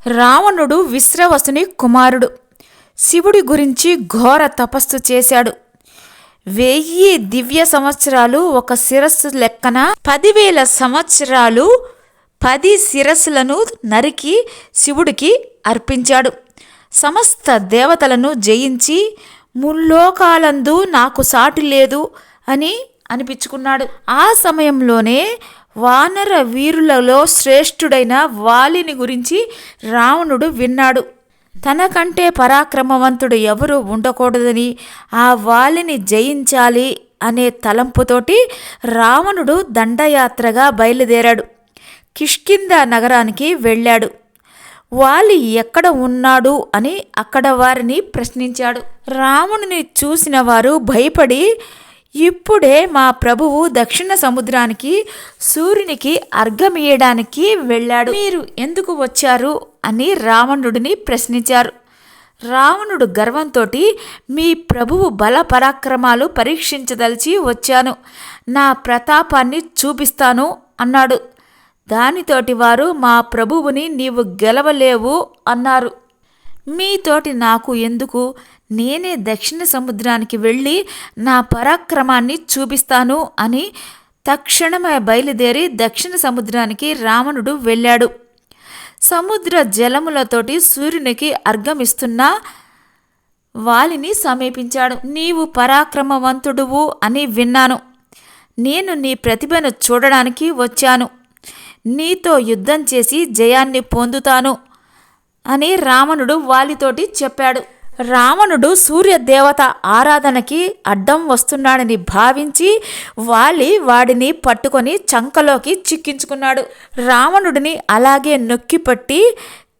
రావణుడు విశ్రవసుని కుమారుడు. శివుడి గురించి ఘోర తపస్సు చేశాడు. 1000 దివ్య సంవత్సరాలు ఒక శిరస్సు లెక్కన 10,000 సంవత్సరాలు 10 శిరస్సులను నరికి శివుడికి అర్పించాడు. సమస్త దేవతలను జయించి ముల్లోకాలందు నాకు సాటి లేదు అని అనిపించుకున్నాడు. ఆ సమయంలోనే వానర వీరులలో శ్రేష్ఠుడైన వాలిని గురించి రావణుడు విన్నాడు. తనకంటే పరాక్రమవంతుడు ఎవరు ఉండకూడదని, ఆ వాలిని జయించాలి అనే తలంపుతోటి రావణుడు దండయాత్రగా బయలుదేరాడు. కిష్కింద నగరానికి వెళ్ళాడు. వాలి ఎక్కడ ఉన్నాడు అని అక్కడ వారిని ప్రశ్నించాడు. రావణుని చూసిన వారు భయపడి, ఇప్పుడే మా ప్రభువు దక్షిణ సముద్రానికి సూర్యునికి అర్ఘమియడానికి వెళ్ళాడు, మీరు ఎందుకు వచ్చారు అని రావణుడిని ప్రశ్నించారు. రావణుడు గర్వంతో, మీ ప్రభువు బల పరాక్రమాలు పరీక్షించదలిచి వచ్చాను, నా ప్రతాపాన్ని చూపిస్తాను అన్నాడు. దానితోటి వారు, మా ప్రభువుని నీవు గెలవలేవు అన్నారు. మీతోటి నాకు ఎందుకు, నేనే దక్షిణ సముద్రానికి వెళ్ళి నా పరాక్రమాన్ని చూపిస్తాను అని తక్షణమే బయలుదేరి దక్షిణ సముద్రానికి రావణుడు వెళ్ళాడు. సముద్ర జలములతోటి సూర్యునికి అర్ఘమిస్తున్న వాలిని సమీపించాడు. నీవు పరాక్రమవంతుడువు అని విన్నాను. నేను నీ ప్రతిభను చూడడానికి వచ్చాను. నీతో యుద్ధం చేసి జయాన్ని పొందుతాను అని రావణుడు వాలితోటి చెప్పాడు. రావణుడు సూర్యదేవత ఆరాధనకి అడ్డం వస్తున్నాడని భావించి వాలి వాడిని పట్టుకొని చంకలోకి చిక్కించుకున్నాడు. రావణుడిని అలాగే నొక్కిపట్టి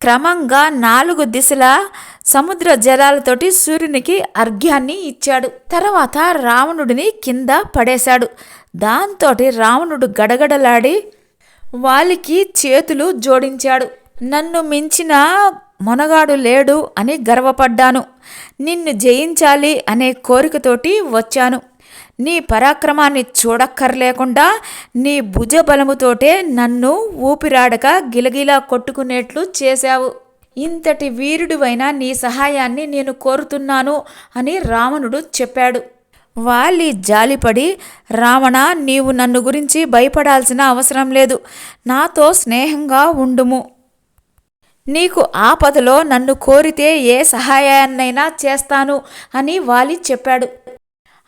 క్రమంగా 4 దిశల సముద్ర జలాలతోటి సూర్యునికి అర్ఘ్యాన్ని ఇచ్చాడు. తర్వాత రావణుడిని కింద పడేశాడు. దాంతోటి రావణుడు గడగడలాడి వాలికి చేతులు జోడించాడు. నన్ను మించిన మొనగాడు లేడు అని గర్వపడ్డాను. నిన్ను జయించాలి అనే కోరికతోటి వచ్చాను. నీ పరాక్రమాన్ని చూడక్కర్లేకుండా నీ భుజబలముతోటే నన్ను ఊపిరాడక గిలగిలా కొట్టుకునేట్లు చేశావు. ఇంతటి వీరుడివైన నీ సహాయాన్ని నేను కోరుతున్నాను అని రావణుడు చెప్పాడు. వాలి జాలిపడి, రావణ, నీవు నన్ను గురించి భయపడాల్సిన అవసరం లేదు, నాతో స్నేహంగా ఉండుము. నీకు ఆపదలో నన్ను కోరితే ఏ సహాయాన్నైనా చేస్తాను అని వాలి చెప్పాడు.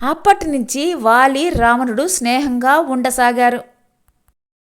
అప్పటి నుంచి వాలి రావణుడు స్నేహంగా ఉండసాగారు.